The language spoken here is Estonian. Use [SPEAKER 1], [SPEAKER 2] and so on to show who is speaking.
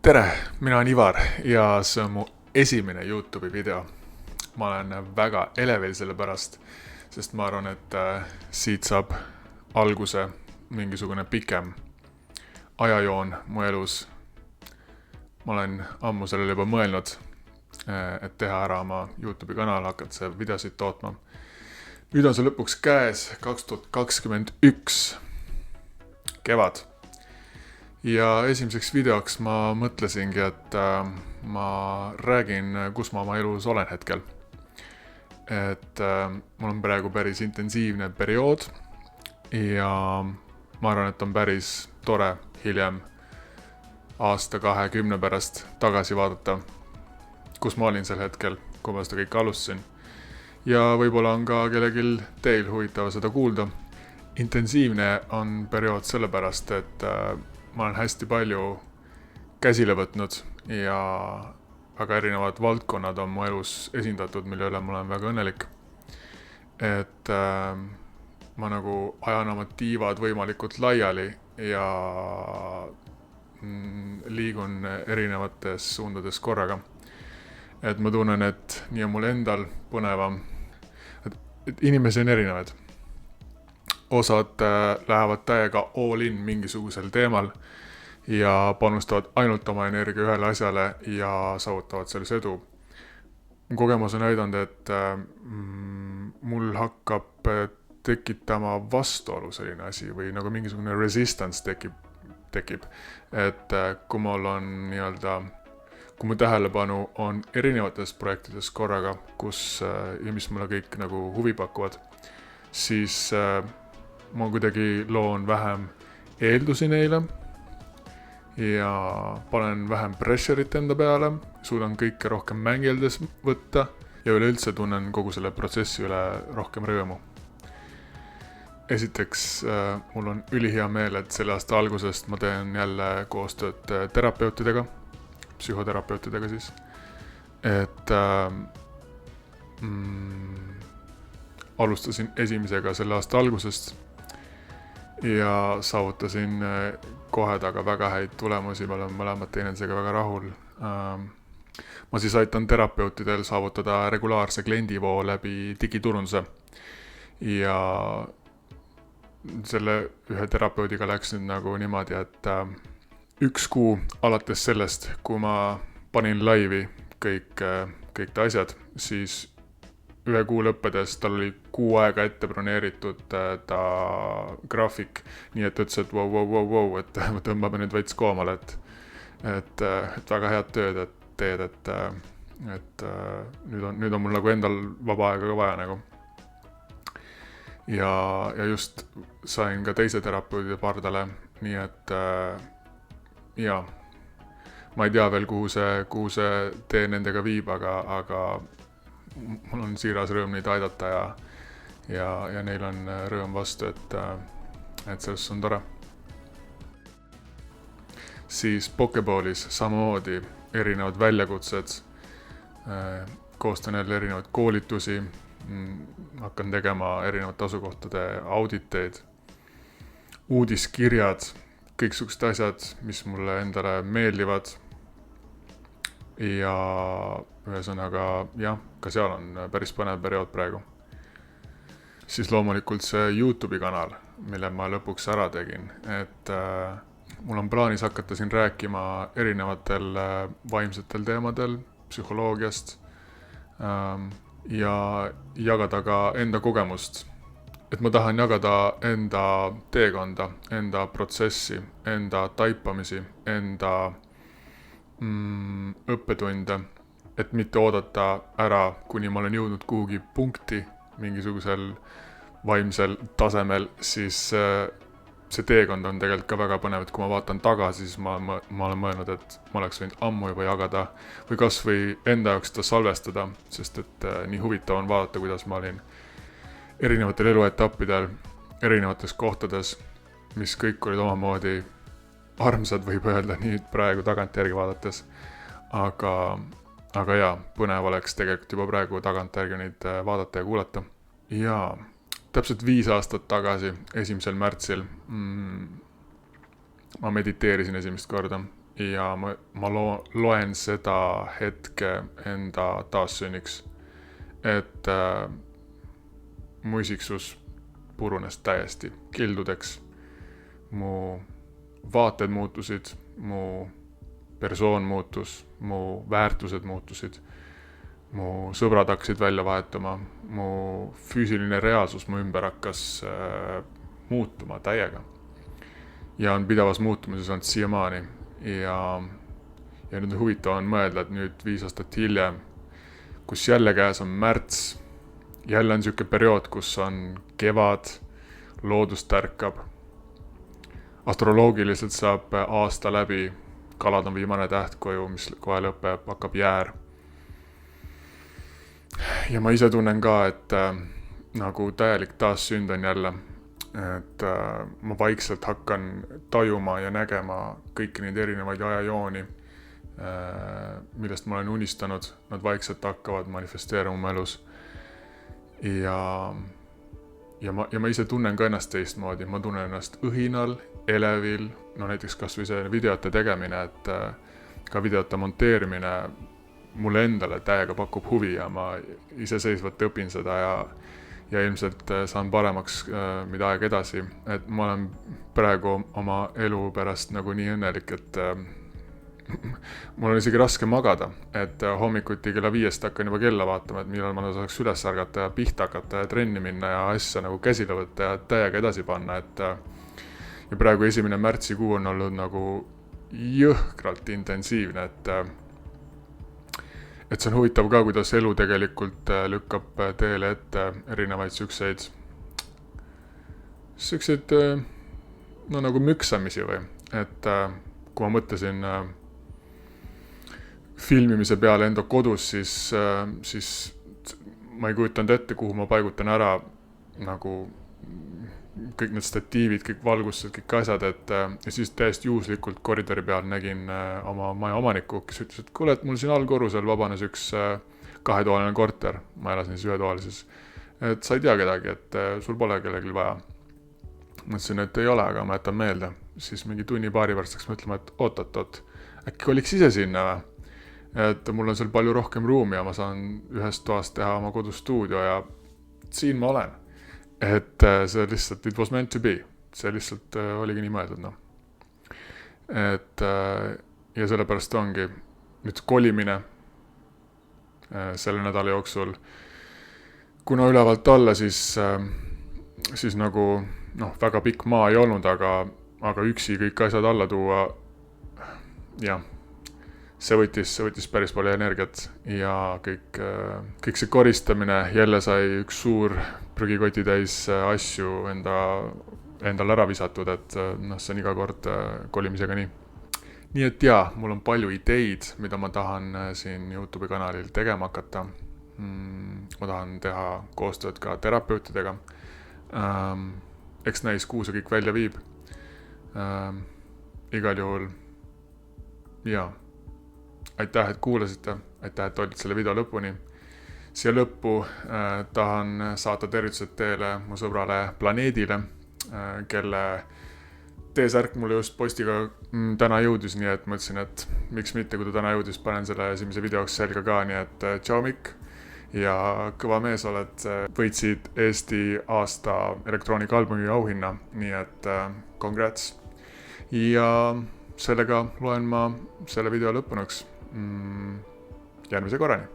[SPEAKER 1] Tere, mina olen Ivar ja see on mu esimene YouTube'i video. Ma olen väga elevil selle pärast, sest ma arvan, et siit saab alguse mingisugune pikem ajajoon mu elus. Ma olen ammu sellele juba mõelnud, et teha ära oma YouTube'i kanal, hakata videosid tootma. Nüüd on see lõpuks käes 2021 kevad. Ja esimeseks videoks ma mõtlesingi, et ma räägin, kus ma oma elus olen hetkel. Et mul on praegu päris intensiivne periood ja ma arvan, et on päris tore hiljem aasta 20 pärast tagasi vaadata, kus ma olin sel hetkel, kui ma seda kõike alustasin. Ja võib-olla on ka kellelgi teil huvitav seda kuulda. Intensiivne on periood sellepärast, et ma olen hästi palju käsile võtnud ja väga erinevad valdkonnad on mu elus esindatud, mille üle ma olen väga õnnelik. Et ma nagu ajan oma tiivad võimalikult laiali ja liigun erinevates suundades korraga. Et ma tunnen, et nii on mul endal põnevam. Et inimesi on erinevad. Osad lähevad täiega all in mingisugusel teemal ja panustavad ainult oma energia ühele asjale ja saavutavad selles edu. Kogemus on näidanud, et mul hakkab tekitama vastuolu selline asi või nagu mingisugune resistance tekib. Et kui mul on kui mu tähelepanu on erinevates projektides korraga, ja mis mulle kõik nagu huvi pakuvad, siis ma kuidagi loon vähem eeldusi neile ja panen vähem pressure'it enda peale, suudan kõike rohkem mängeldes võtta ja üleüldse tunnen kogu selle protsessi üle rohkem rõõmu. Esiteks, mul on ülihea meel, et selle aasta algusest ma teen jälle koostööd terapeutidega, psühhoterapeutidega siis, et alustasin esimesega selle aasta algusest ja saavutasin kohe taga väga häid tulemusi, ma olen mõlemad teineteisega väga rahul. Ma siis aitan terapeutidel saavutada regulaarse kliendivoo läbi digiturunduse ja selle ühe terapeudiga läks nüüd nagu niimoodi, et 1 kuu alates sellest, kui ma panin laivi kõik ta asjad, siis 1 kuu lõppedes tal oli 6 aega ette broneeritud ta graafik, nii et ütles, et wow, et tõmbame nüüd veits koomale, et väga head tööd teed, et nüüd on mul nagu endal vaba aega ka vaja nagu. Ja just sain ka teise terapeudide pardale, nii et jaa, ma ei tea veel, kuhu see tee nendega viib, aga mul on siiras rõõm neid aidata ja neil on rõõm vastu, et sellest on tore. Siis Pokeballis samamoodi erinevad väljakutsed, koostan jälle erinevaid koolitusi, hakkan tegema erinevate asukohtade auditeid, uudiskirjad, kõiksugused asjad, mis mulle endale meeldivad. Ja ühesõnaga, jah, ka seal on päris põnev periood praegu. Siis loomulikult see YouTube'i kanal, mille ma lõpuks ära tegin, et mul on plaanis hakata siin rääkima erinevatel vaimsetel teemadel, psühholoogiast ja jagada ka enda kogemust. Et ma tahan jagada enda teekonda, enda protsessi, enda taipamisi, enda õppetunde, et mitte oodata ära, kuni ma olen jõudnud kuhugi punkti mingisugusel vaimsel tasemel, siis see teekond on tegelikult ka väga põnev, et kui ma vaatan tagasi, siis ma olen mõelnud, et ma oleks võinud ammu juba jagada või kas või enda jaoks seda salvestada, sest et nii huvitav on vaadata, kuidas ma olin erinevatel eluetappidel, erinevates kohtades, mis kõik olid omamoodi armsad, võib öelda nii praegu tagantjärgi vaadates, aga jaa, põnev oleks tegelikult juba praegu tagantjärgi neid vaadata ja kuulata. Jaa, täpselt 5 aastat tagasi, 1. märtsil, ma mediteerisin esimest korda ja ma loen seda hetke enda taassünniks, et mu isiksus purunes täiesti kildudeks, mu vaated muutusid, mu persoon muutus, mu väärtused muutusid, mu sõbrad hakkasid välja vahetuma, mu füüsiline reaalsus mu ümber hakkas muutuma täiega. Ja on pidavas muutumises olnud siiamaani ja nüüd huvitav on mõelda, et nüüd 5 aastat hiljem, kus jälle käes on märts, jälle on siuke periood, kus on kevad, loodus tärkab, astroloogiliselt saab aasta läbi, kalad on viimane tähtkoju, mis kohe lõpeb, hakkab jäär. Ja ma ise tunnen ka, et nagu täielik taassünd on jälle, et ma vaikselt hakkan tajuma ja nägema kõiki neid erinevaid ajajooni, millest ma olen unistanud, nad vaikselt hakkavad manifesteeruma mu elus. Ja ma ise tunnen ka ennast teistmoodi, ma tunnen ennast õhinal, elevil, no näiteks kas või see videote tegemine, et ka videote monteerimine mulle endale täiega pakub huvi ja ma iseseisvalt õpin seda ja ilmselt saan paremaks mida aeg edasi, et ma olen praegu oma elu pärast nagu nii õnnelik, et mul on isegi raske magada, et hommikuti kella 5 hakkan juba kella vaatama, et millal ma saaks üles ärgata ja pihta hakata ja trenni minna ja asja nagu käsile võtta ja täiega edasi panna, et ja praegu 1. märtsikuu on olnud nagu jõhkralt intensiivne, et see on huvitav ka, kuidas elu tegelikult lükkab teele ette erinevaid siukseid no nagu müksamisi või, et kui ma mõtlesin filmimise peale enda kodus, siis ma ei kujutanud ette, kuhu ma paigutan ära nagu kõik need statiivid, kõik valgustused, kõik asjad, ja siis täiesti juhuslikult koridori peal nägin oma maja omanikku, kes ütles, et kuule, et mul siin allkorrusel vabanes üks 2-toaline korter, ma elasin siis 1-toalises, et sa ei tea kedagi, et sul pole kellelgi vaja. Mõtlesin, et ei ole, aga ma jätan meelde. Siis mingi tunni-paari pärast läks mõtlema, et oot, äkki koliks ise sinna või? Et mul on seal palju rohkem ruumi ja ma saan ühest toast teha oma kodustuudio ja siin ma olen. Et see lihtsalt, it was meant to be. See lihtsalt oligi nii mõeldud, no. Et ja sellepärast ongi nüüd kolimine selle nädala jooksul. Kuna ülevalt alla, siis nagu väga pikk maa ei olnud, aga üksi kõik asjad alla tuua, jah, see võttis päris palju energiat ja kõik see koristamine, jälle sai üks suur prügikoti täis asju endal ära visatud, et see on iga kord kolimisega nii. Nii et jaa, mul on palju ideid, mida ma tahan siin YouTube'i kanalil tegema hakata. Ma tahan teha koostööd ka terapeutidega. Eks näis, kuhu see kõik välja viib. Igal juhul, jaa. Aitäh, et kuulasite, aitäh, et olid selle video lõpuni. Siia lõppu tahan saata tervitused teile mu sõbrale Planeedile, kelle T-särk mulle just postiga täna jõudis, nii et mõtlesin, et miks mitte, kui ta täna jõudis, panen selle esimese videoks selga ka, nii et tšau Mikk ja kõva mees oled, võitsid Eesti aasta elektroonikaalbumi auhinna, nii et congrats. Ja sellega loen ma selle video lõpunuks. Järgmise korrani.